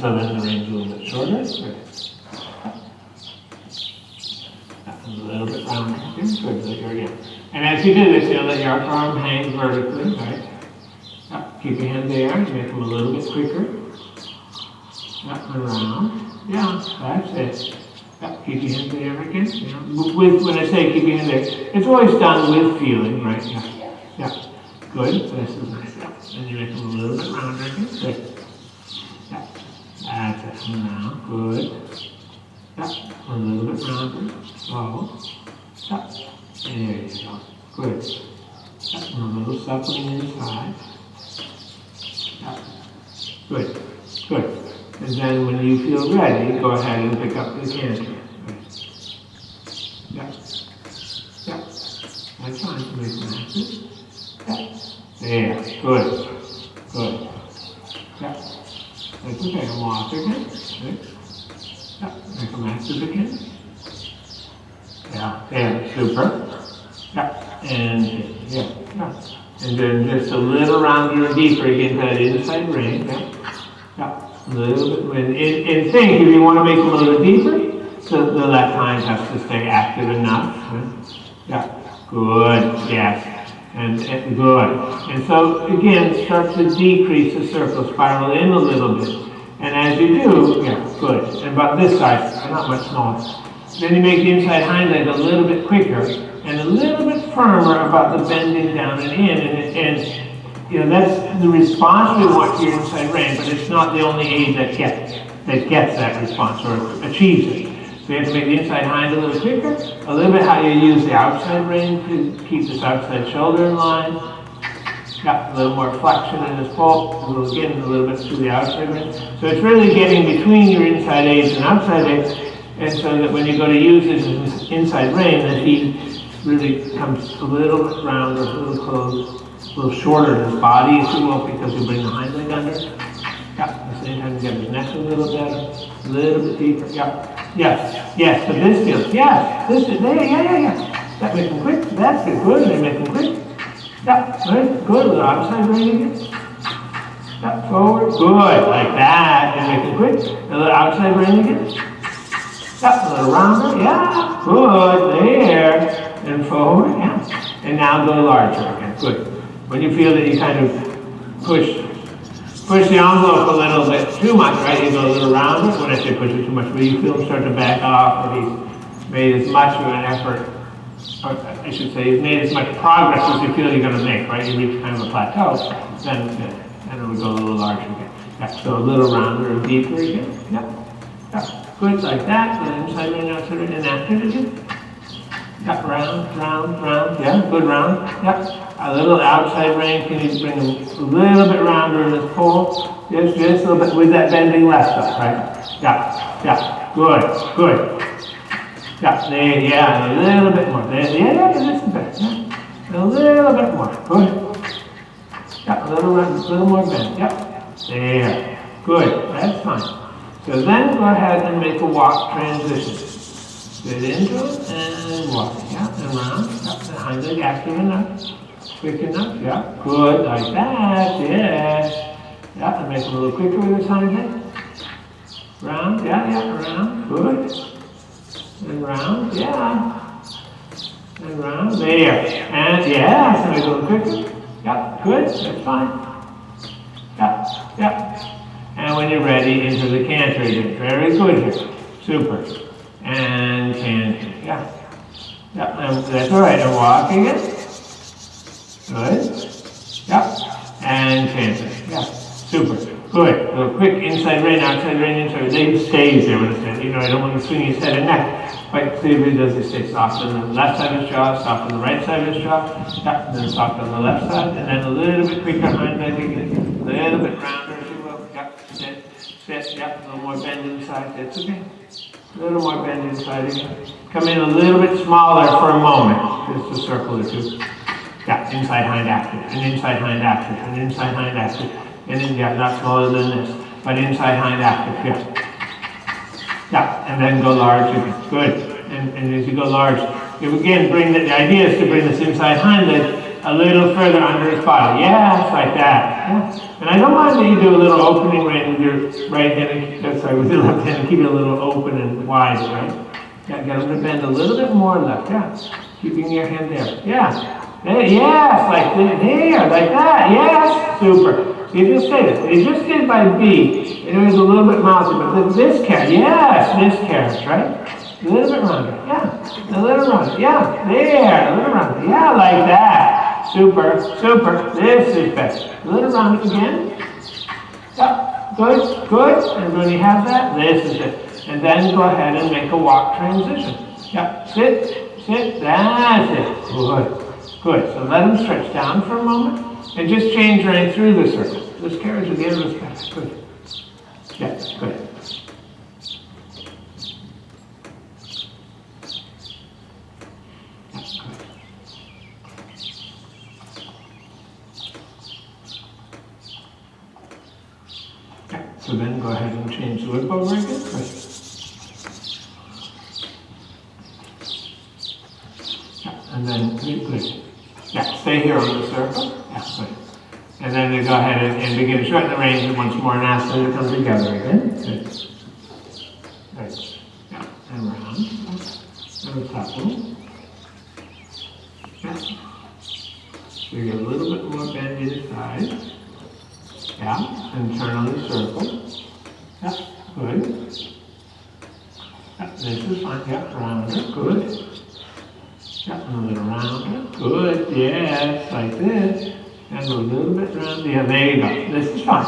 so then the range a little bit shorter. Good. A little bit rounder. Good. There you go. And as you do this, you'll let your upper arm hang vertically, right? Keep your hand there. You make them a little bit quicker. Up and around. Yeah, that's it. Keep your hand there again. You know, when I say keep your hand there, it's always done with feeling, right? Yeah. Good. This is nice. Yeah. And you make them a little bit rounder again. Good. Yeah. That's it. Now, good. Yeah. A little bit rounder. Slow. Yeah. There you go. Good. Yeah. And a little suppling inside. Yeah. Good. Good. And then when you feel ready, go ahead and pick up the canter. Yeah. Yeah. That's fine to make them active. Yeah. There. Good. Good. Yeah. That's okay. And walk again. Good. Yeah. Make them active again. Yeah. There. Super. Yeah. And yeah. Yeah. And then just a little rounder and deeper again, that inside ring. Yeah. Yeah. A little bit. In think, if you want to make them a little deeper, so the left hand has to stay active enough. Right? Yeah. Good. Yes. And good. And so again, start to decrease the circle, spiral in a little bit. And as you do, yeah, good. And about this size, not much smaller. Then you make the inside hind leg a little bit quicker and a little bit firmer about the bending down and in. And you know, that's the response we want to your inside range, but it's not the only aid that gets that response or achieves it. So you have to make the inside hind a little quicker, a little bit how you use the outside range to keep this outside shoulder in line. Got a little more flexion in this pull, a little bit through the outside range. So it's really getting between your inside aids and outside aids, and so that when you go to use this inside range, the feet really comes a little bit rounder, a little close. A little shorter in his body, if you will, because you bring the hind leg under. Yeah, at the same time you get his neck a little better, a little bit deeper. Yeah, yes, but this feels, yes, this is there, yeah. That makes him quick, that's good, they make him quick. Yeah, good, a little outside range again. Yeah, forward, good, like that, and make him quick. A little outside range again. Yeah, a little rounder, yeah, good, there, and forward, yeah. And now go larger again, good. When you feel that you kind of push the envelope a little bit too much, right? You go a little rounder. When I say push it too much, but you feel him start to back off, or he's made as much of an effort, or I should say, he's made as much progress as you feel you're going to make, right? You reach kind of a plateau, then we go a little larger again. Yeah, so a little rounder and deeper again. Yeah. Good, like that. And inside and outside and active again. Yeah, round. Yeah, good round. Yeah. A little outside range, can you bring them a little bit rounder in this pull? Just a little bit with that bending left up, right? Yeah, good. Yeah, there, yeah, a little bit more. There, yeah, that's better. Yeah. A little bit more, good. Yeah, a little more bend, yeah. There, good, that's fine. So then go ahead and make a walk transition. Get into it and walk, yeah, and round, yeah, the hind leg active enough. Quick enough, yeah, good, like that, yes. Yeah, and make it a little quicker with this hind leg. Round, yeah, round, good. And round, yeah. And round, there. And yeah, so make it a little quicker. Yeah, good, that's fine. Yeah. And when you're ready, into the canter again. Very good here. Super. And canter, yeah. Yeah, and that's all right, and walk again. Good. Yeah. And canter. Yeah. Super. Good. A little quick inside rein, outside rein, inside rein. They stays there with his head. You know, I don't want to swing his head and neck. Quite clearly does he stay soft on the left side of his jaw, soft on the right side of his jaw. Yeah. And then soft on the left side. And then a little bit quicker hind leg again. A little bit rounder, if you will. Yeah. Sit. Yeah. A little more bend inside. That's okay. A little more bend inside again. Come in a little bit smaller for a moment. Just a circle or two. Yeah, inside hind active, and inside hind active, and inside hind active. And then, yeah, not smaller than this, but inside hind active, yeah. Yeah, and then go large again. Good. And as you go large, you again bring the idea is to bring this inside hind leg a little further under his body. Yes, like that. Yeah. And I don't mind that you do a little opening right with your right hand, with your left hand, and keep it a little open and wide, right? Yeah, get him to bend a little bit more left, yeah. Keeping your hand there, yeah. There, yes, like there, like that, yes, super. So you just say this. What you just did by B, it was a little bit mousy, but this carrot, yes, this carrot, right? A little bit rounder, yeah. A little rounder, yeah. There, a little rounder, yeah, like that. Super, super. This is better. A little rounder again. Yeah, good, good. And when you have that, this is it. And then go ahead and make a walk transition. Yeah, sit, sit, that's it. Good. Good, so let him stretch down for a moment, and just change right through the circle. This carriage again was better. Good. Yes, good. Okay, so then go ahead and change the whip over again. Good. Yeah, and then good. Yeah, stay here on the circle. Yeah, good. And then we go ahead and begin to shorten the range once more and ask them to come together again. Good. Good. Yeah, and round. And couple. Yeah. So you get a little bit more bend inside. Yeah, and turn on the circle. Yeah, good. Yeah, this is fine. Yeah, round it. Good. Yeah, a little rounder. Good, yes, like this. And a little bit round. Yeah, there you go. This is fine.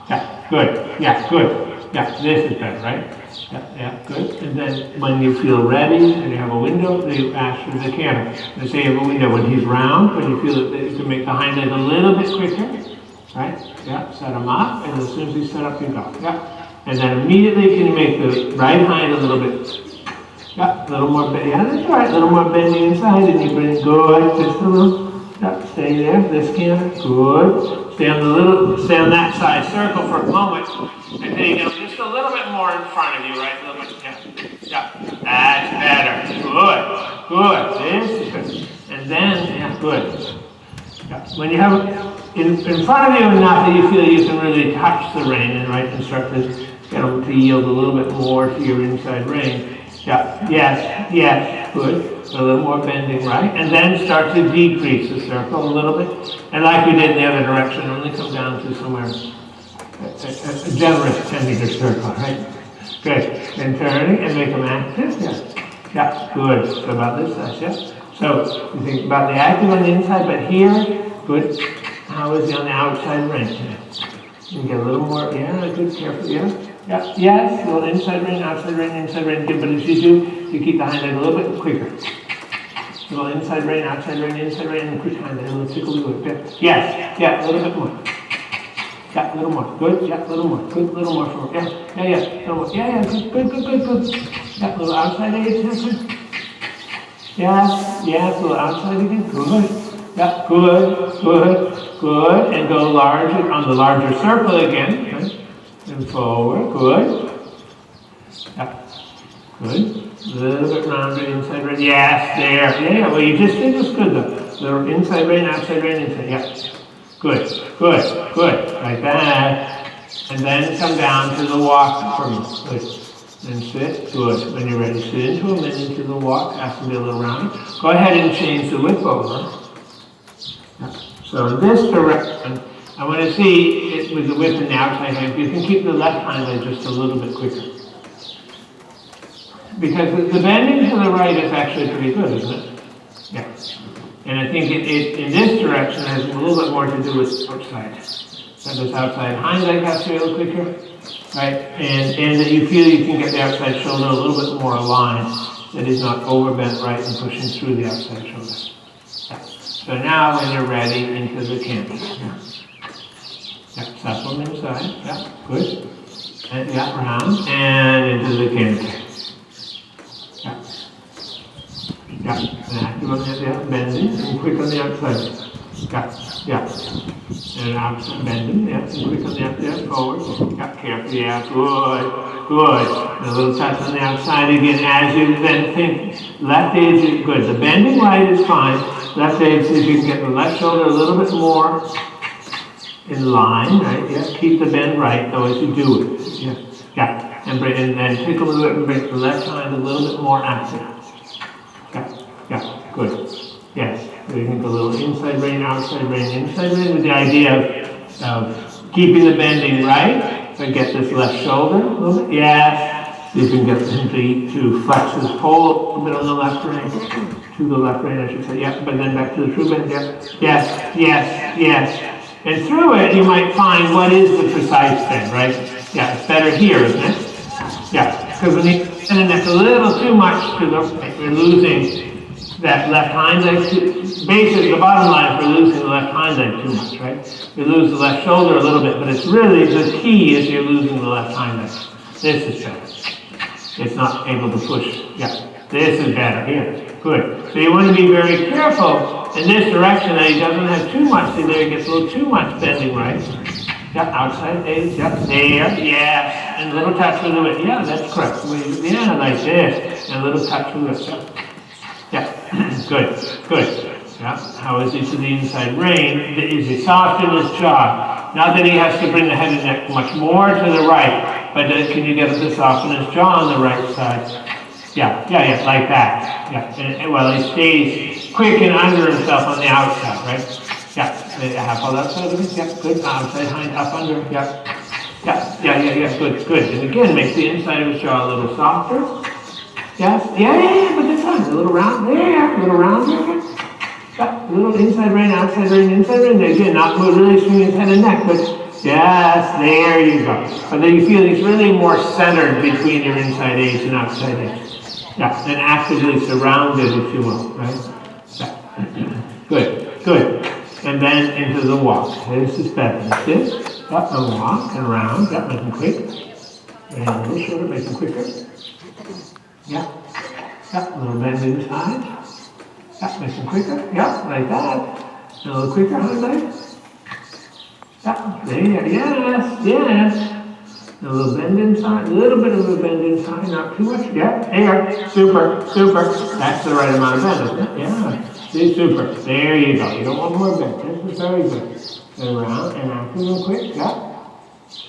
Yeah, good. Yeah, good. Yeah, this is better, right? Yeah, yeah, good. And then when you feel ready and you have a window, you ask for the camera. Let's say you have a window when he's round, when you feel that you can make the hind leg a little bit quicker. Right? Yeah, set him up, and as soon as he's set up, you go. Yeah. And then immediately can you make the right hind a little bit. Yeah, a little more bend. Yeah, that's right. A little more bending inside, and you bring good. Just a little. Yeah, stay there. This camera. Good. Stay on that side circle for a moment, and then you go just a little bit more in front of you, right? A little bit. Yeah. Yeah. That's better. Good. Good. This is good. And then, yeah, good. Yeah. When you have in front of you enough that you feel you can really touch the rein and right and start to yield a little bit more to your inside rein. Yeah, yes, yes, good. A little more bending, right? And then start to decrease the circle a little bit. And like we did in the other direction, only come down to somewhere, a generous 10-meter circle, right? Good. And turning and make them active, yeah. Yeah, good. So about this size, yeah. So you think about the active on the inside, but here, good. How is it on the outside ring? Yeah. You get a little more, yeah, good, careful, yeah. Yeah, yes, a little inside ring, inside ring, good, but as you do, you keep the hind leg a little bit quicker. A little inside ring, and quick hind leg, a little tickle to it. Yes, yeah, a little bit more. Yeah, a little more, good, yeah, a little more, good, a little more forward, yeah, a little more, yeah, good. Yeah, a little outside edge, good. Yes, a little outside again, good. Yeah, good, and go larger, on the larger circle again, right? And forward, good. Yeah, good. A little bit rounder, inside rein. Yes, there. Yeah, well, you just did this good though. Little inside rein, outside rein, inside. Yeah. Good. Like that. And then come down to the walk for me. Good. And sit. Good. When you're ready, sit into him and into the walk. Ask him to be a little rounder. Go ahead and change the whip over. Yeah. So in this direction, I want to see it with the whip in the outside hand. If you can keep the left hind leg just a little bit quicker. Because the bending to the right is actually pretty good, isn't it? Yeah. And I think it in this direction has a little bit more to do with outside. So this outside hind leg has to be a little quicker, right? And that you feel you can get the outside shoulder a little bit more aligned, that is not overbent right and pushing through the outside shoulder. Yeah. So now when you're ready, into the canvas. Yeah. Yeah, supple inside. Yeah, good. And yeah, round and into the canvas. Yeah, and active on the bending and quick on the outside. Yeah. And outside bending, yeah, and quick on the outside, forward. Yeah, careful, yeah, good. And a little touch on the outside again as you then think left edge is good. The bending right is fine. left aid, see if you can get the left shoulder a little bit more in line, right? Yeah, keep the bend right though as you do it. Yeah, yeah. And take a little bit and bring the left hand a little bit more active. Yeah, yeah, good. Yes. So you think a little inside rein, outside rein, inside rein with the idea of keeping the bending right, but get this left shoulder a little bit. Yes. You can get him to flex his pole a little bit on the left rein. To the left rein, I should say. Yeah, but then back to the true bend. Yeah. Yes, yes, yes. And through it, you might find what is the precise bend, right? Yeah, it's better here, isn't it? Yeah, because when you bend the neck a little too much to the right, you're losing that left hind leg. Basically, the bottom line is we're losing the left hind leg too much, right? You lose the left shoulder a little bit, but it's really, the key is you're losing the left hind leg. This is better. It's not able to push. Yeah, this is better here. Good. So you want to be very careful in this direction that he doesn't have too much. See there, he gets a little too much bending, right? Yeah, outside edge, yeah, there, yes. And a little touch with it. Yeah, that's correct. Yeah, like this. And a little touch with it. Yeah, good, good. Yeah, how is he to the inside rein? Is he soft in his jaw? Not that he has to bring the head and neck much more to the right, but can you get him to soften his jaw on the right side? Yeah, yeah, yeah, like that. Yeah, and well, he stays quick and under himself on the outside, right? Yeah, half on that side of it. Yeah, good. Outside hind, up under. Yeah, yeah, yeah, yeah, yeah. Good, good. And again, make the inside of his jaw a little softer. Yes, yeah, yeah, yeah. But this time, a little round. There, a little round here. Yeah, a little inside rein, outside rein, inside rein. Again, not really swinging his head and neck, but yes, there you go. But then you feel he's really more centered between your inside edge and outside edge. Yeah, and actively surrounded, if you will, right? Yeah. Good, good. And then into the walk. This is better. This, up and walk and round. Yeah, make them quick. And a little shorter, make them quicker. Yeah. Yeah, a little bend inside. Yeah, make them quicker. Yeah, like that. And a little quicker, hind. Yeah, there, yes, yes. A little bend inside, a little bit of a bend inside, not too much. Yeah, there, super, super. That's the right amount of bend, isn't it? Yeah, see, super. There you go. You don't want more bend. This is very good. And around and out real quick. Yeah.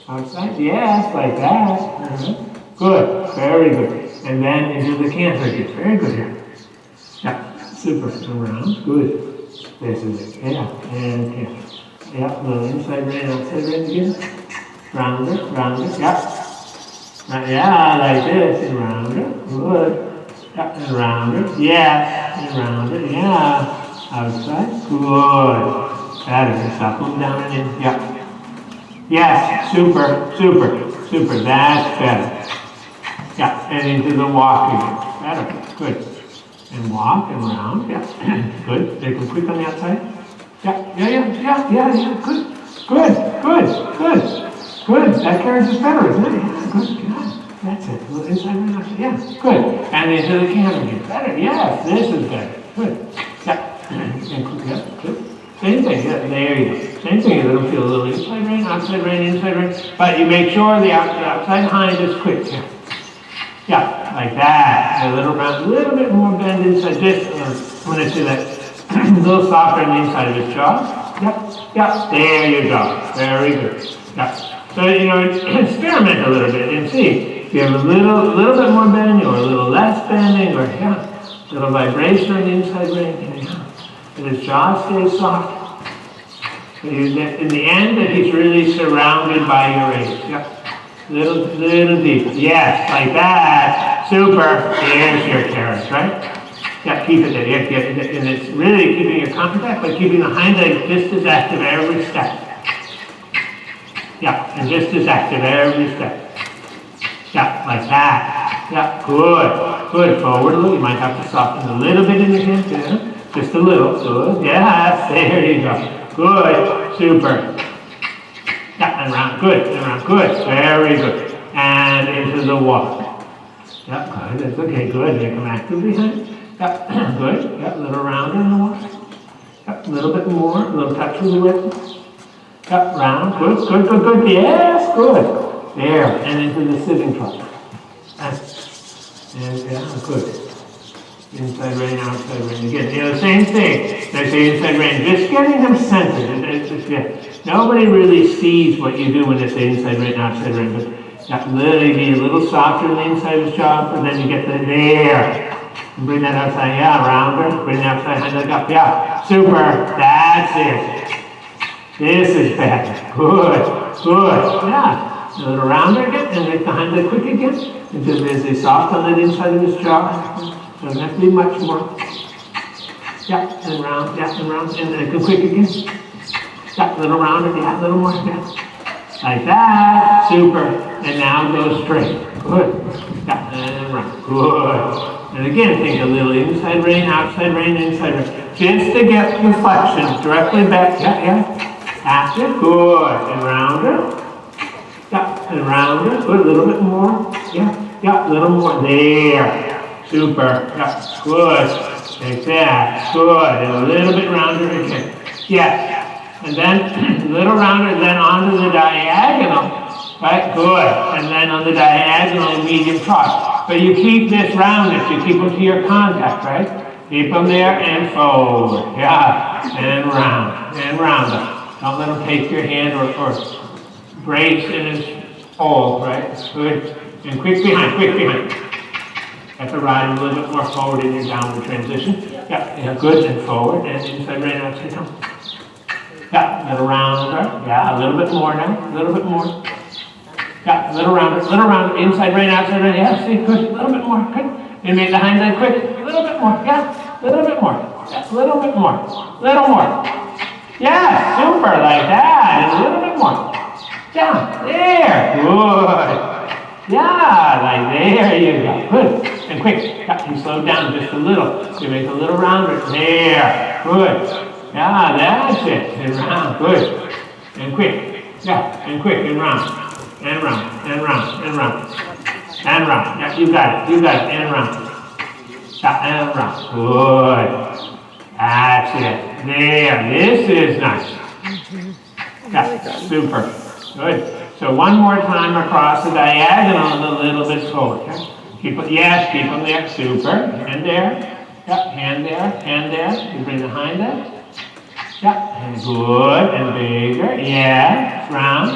Outside. Yes, like that. Good. Very good. And then into the canter again. Very good here. Yeah. Super. Around. Good. This is it. Yeah. And canter. Yeah. A little inside rein, outside rein again. Round it, yeah. Yeah, like this, and round it, good. Yeah, and round it, yes, and round it, yeah. Outside, good. That is up and down and in, yeah. Yes, super, super, super, that's better. Yeah, and into the walk again, better, good. And walk and round, yeah, good. Make them quick on the outside. Yeah, yeah, yeah, yeah, yeah, yeah, good, good, good, good. Good, that carries us better, isn't it? Yeah, good, good. That's it. A little inside and outside. Yeah, good. And into the canter again. Better, yes, this is better. Good. Yeah. Yeah, good. Same thing, yeah, there you go. Same thing, it'll feel a little inside rein, outside rein, inside rein. But you make sure the outside hind is quick. Yeah, yeah, like that. A little round, a little bit more bend inside this. I'm going to say that a little softer on the inside of his jaw. Yep, yep, there you go. Very good. Yeah. So, you know, experiment a little bit and see if you have a little bit more bending or a little less bending or, yeah, a little vibration on the inside rein. Yeah. And his jaw stays soft. In the end, that he's really surrounded by your edge. Yeah. Little deep. Yes, like that. Super. There's your carrot, right? Yeah, keep it there. Yeah, and it's really keeping your contact, but keeping the hind leg just as active every step. Yeah, and just as active every step. Yeah, like that. Yeah, good. Good. Forward a little. You might have to soften a little bit in the hip, yeah. Just a little. Good. Yes, there you go. Good. Super. Yeah, and round. Good. And round. Good. Very good. And into the walk. Yeah, good. That's okay. Good. Make them active behind. Yeah, good. Yeah, a little rounder in the walk. Yeah, a little bit more. A little touch with the wrist. Up, round, good, good, good, good, yes, good. There, and into the sitting trot. And yeah, good. Inside rein, outside rein. Again, you know, same thing. That's the inside range. Just getting them centered. Nobody really sees what you do when they say inside range, outside range. But literally be a little softer on the inside of his jaw, and then you get the there. And bring that outside, yeah, rounder. Bring that outside, hand leg up, yeah. Super. That's it. This is better. Good. Good. Yeah. A little rounder again, and make the hind leg quick again. And just as they soft on the inside of his jaw. Doesn't have to be much more. Yeah, and round, and go quick again. Yeah, a little rounder, yeah, a little more, yeah. Like that, super. And now go straight. Good. Yeah, and round. Good. And again, take a little inside rein, outside rein, inside rein. Just to get the flexion directly back. Yeah. Active. Good. And rounder. Yeah, and rounder. Good. A little bit more. Yeah, a little more. There. Super. Yeah, good. Like that. Good. And a little bit rounder again. Yes. And then a little rounder, then onto the diagonal. Right? Good. And then on the diagonal, medium cross. But you keep this roundness. You keep them to your contact, right? Keep them there and forward. Yeah. And round. And round them. Don't let them take your hand or brace in his hold, right? Good. And quick behind, quick behind. Have to ride a little bit more forward in your downward transition. Yeah, good, and forward, and inside right outside down. Yeah, a little rounder. Yeah, a little bit more now, a little bit more. Yeah, a little rounder, inside right, outside right. Yeah, see, good, a little bit more, good. And make the hind leg quick, a little bit more, yeah, a little bit more. Yeah, a little bit more, little more. Yeah, super, like that, and a little bit more. Yeah, there, good. Yeah, like there you go. Good. And quick. Yeah, you slow down just a little. You make a little rounder. There. Good. Yeah, that's it. And round. Good. And quick. Yeah, and quick. And round. And round. And round. And round. And round. Yeah, you got it. You got it. And round. Yeah, and round. Good. That's it. There. This is nice. Yeah, super. Good. So one more time across the diagonal, a little bit forward. Okay? Keep them there. Super. Hand there. Yep. Hand there. You bring the hind leg. Yep. And good and bigger. Yeah. Round.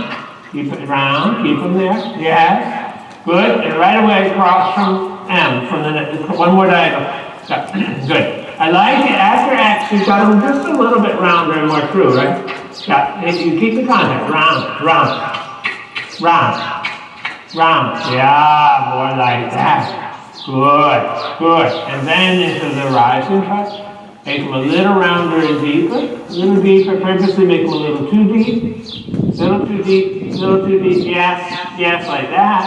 Keep it round. Keep them there. Yes. Good. And right away across from M. From the one more diagonal. Yep. Good. I like it after X. You got them just a little bit rounder and more through, right? Yeah. You keep the contact. Round. Yeah, more like that. Good. And then into the rising touch. Make them a little rounder and deeper. A little deeper. Purposely make them a little too deep. Little too deep. Yes, like that.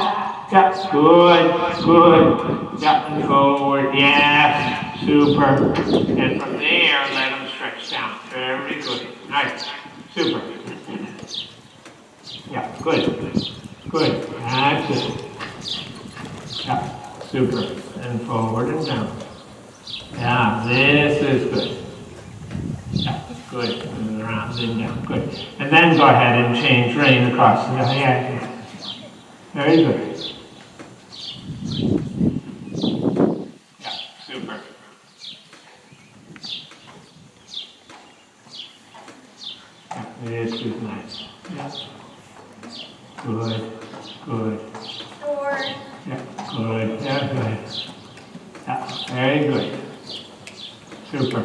Yeah, good. Yeah, and forward. Yes, super. And from there, let them stretch down. Very good. Nice. Super. Yeah, good. That's it. Yeah, super. And forward and down. Yeah, this is good. Yeah, good. And around and down. Good. And then go ahead and change rein across. Yeah. Very good. Yeah, super. Yeah, this is nice. Yeah. Good. Four. Yeah, good. Yeah, very good. Super.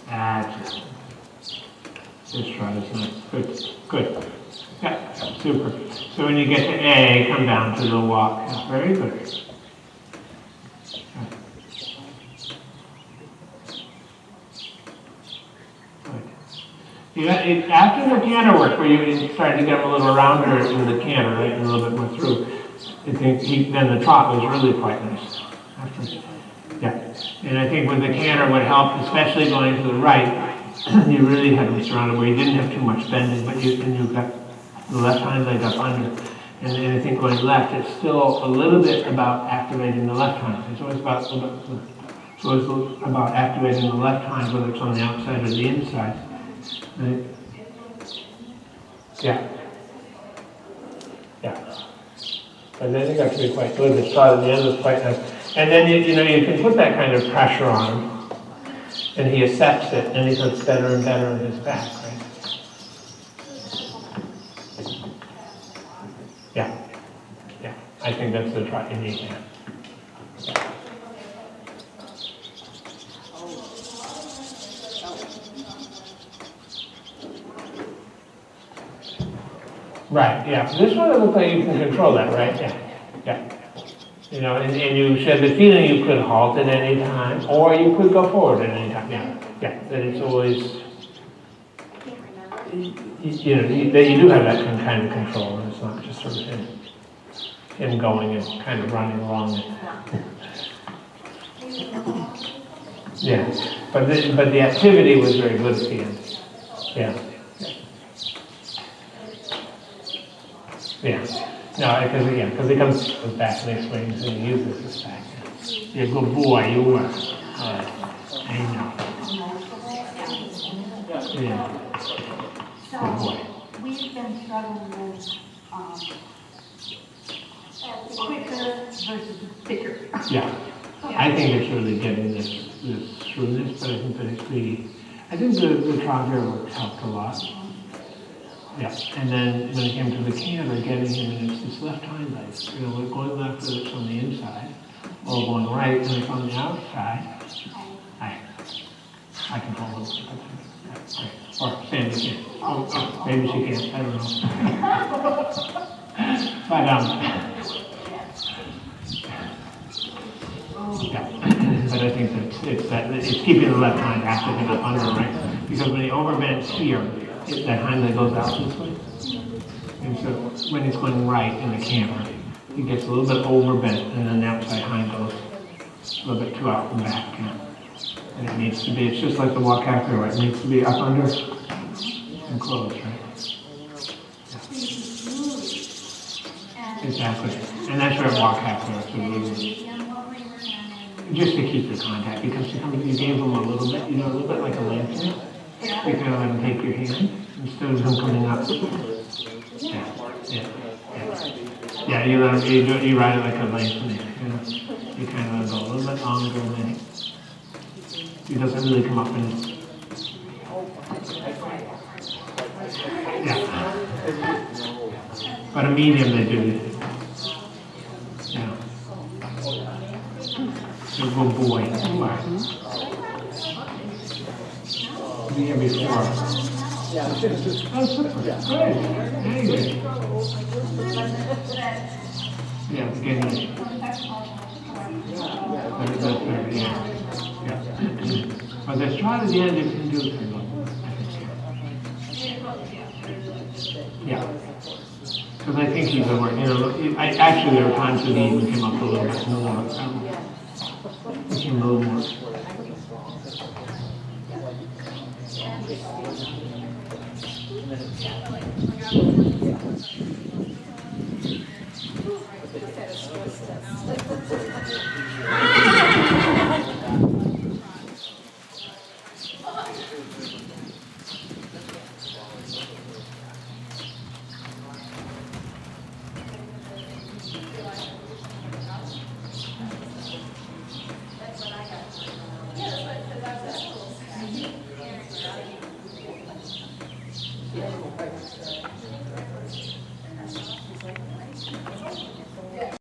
That's it. This try is nice. Good. Yeah, super. So when you get to A, come down to the walk. Yeah, very good. After the canter work, where you started to get them a little rounder in the canter, right, and a little bit more through, I think then the trot was really quite nice. And I think with the canter would help, especially going to the right, you really had them surrounded where you didn't have too much bending, but you got the left hind leg up under. And I think going left, it's still a little bit about activating the left hind. It's always about activating the left hind, whether it's on the outside or the inside. Right? Yeah. But I think that's really quite good. The shot at the end was quite nice. And then, you know, you can put that kind of pressure on him, and he accepts it, and he gets better and better on his back, right? Yeah, yeah, I think that's the try you need there. Right, yeah, this one looks like you can control that, right? Yeah, yeah. You know, and you said the feeling you could halt at any time, or you could go forward at any time, yeah, yeah, that it's always, you know, that you do have that kind of control, and it's not just sort of him going and kind of running along it. Yeah, but the activity was very good at the end, yeah. Yeah, no, because he comes back and he swings and he uses his back. You're a good boy, you were. I know. Yeah. Good boy. We've been struggling with quicker versus thicker. Yeah. I think it's really getting this shrewdness, but I think that it's I think the trial works helped a lot. Yeah, and then when it came to the canter, getting him in his left hind leg, you know, we're going left when it's on the inside, or going right when it's on the outside. I can hold it. Or Sandy can. Oh, maybe she can't, I don't know. But, yeah, but I think that it's keeping the left hind active and up under, right? Because when he overbends here, that hind leg goes out this way. And so when it's going right in the camera, he gets a little bit overbent, and then the outside hind goes a little bit too out and back. And it needs to be, it's just like the walk after, right? It needs to be up under and closed, right? Yeah. Exactly. And that's where walk after is really, just to keep the contact, because you gave him a little bit, you know, a little bit like a lengthening. You kind of let him take your hand instead of him coming up. Yeah, yeah, yeah. Yeah, you ride it like a lengthening. You know, you kind of go a little bit longer, and then he doesn't really come up and. Yeah. But a medium they do. Yeah. You're a good boy. You are. Here before. Yeah. Oh, super. Good. Very good. Yeah, beginning. Very good. Yeah. Yeah. But the shot at the end you can do it. Yeah. Because I think he's over, you know, actually there were times when he even came up a little bit more. He came a little more.